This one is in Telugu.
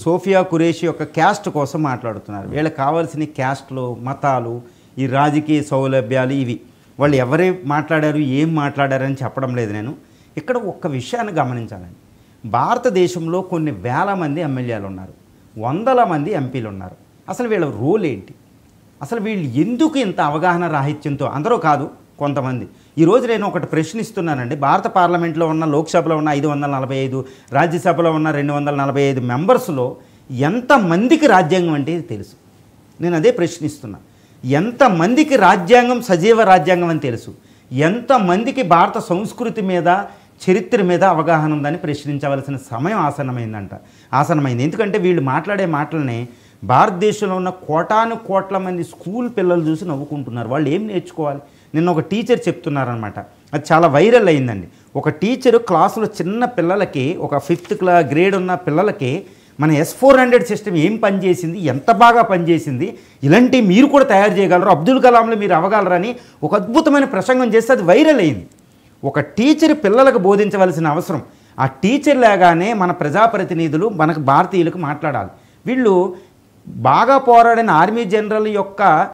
సోఫియా ఖురేషీ యొక్క క్యాస్ట్ కోసం మాట్లాడుతున్నారు. వీళ్ళకి కావాల్సిన క్యాస్ట్లు, మతాలు, ఈ రాజకీయ సౌలభ్యాలు ఇవి వాళ్ళు ఎవరే మాట్లాడారు, ఏం మాట్లాడారని చెప్పడం లేదు. నేను ఇక్కడ ఒక్క విషయాన్ని గమనించాలండి. భారతదేశంలో కొన్ని వేల మంది ఎమ్మెల్యేలు ఉన్నారు, వందల మంది ఎంపీలు ఉన్నారు. అసలు వీళ్ళ రోల్ ఏంటి? అసలు వీళ్ళు ఎందుకు ఇంత అవగాహన రాహిత్యంతో? అందరూ కాదు, కొంతమంది. ఈరోజు నేను ఒకటి ప్రశ్నిస్తున్నానండి. భారత పార్లమెంట్లో ఉన్న, లోక్సభలో ఉన్న 545, రాజ్యసభలో ఉన్న 245 మెంబర్స్లో ఎంతమందికి రాజ్యాంగం అంటే ఇది తెలుసు? నేను అదే ప్రశ్నిస్తున్నా. ఎంతమందికి రాజ్యాంగం సజీవ రాజ్యాంగం అని తెలుసు? ఎంతమందికి భారత సంస్కృతి మీద, చరిత్ర మీద అవగాహన ఉందని ప్రశ్నించవలసిన సమయం ఆసన్నమైంది. ఎందుకంటే వీళ్ళు మాట్లాడే మాటలనే భారతదేశంలో ఉన్న కోటాను కోట్ల మంది స్కూల్ పిల్లలు చూసి నవ్వుకుంటున్నారు. వాళ్ళు ఏం నేర్చుకోవాలి? నిన్న ఒక టీచర్ చెప్తున్నారనమాట, అది చాలా వైరల్ అయిందండి. ఒక టీచరు క్లాసులో చిన్న పిల్లలకి, ఒక 5th గ్రేడ్ ఉన్న పిల్లలకి మన S-400 సిస్టమ్ ఏం పనిచేసింది, ఎంత బాగా పనిచేసింది, ఇలాంటివి మీరు కూడా తయారు చేయగలరు, అబ్దుల్ కలాంలో మీరు అవ్వగలరని ఒక అద్భుతమైన ప్రసంగం చేస్తే అది వైరల్ అయింది. ఒక టీచర్ పిల్లలకు బోధించవలసిన అవసరం, ఆ టీచర్ లాగానే మన ప్రజాప్రతినిధులు మనకు భారతీయులకు మాట్లాడాలి. వీళ్ళు బాగా పోరాడిన ఆర్మీ జనరల్ యొక్క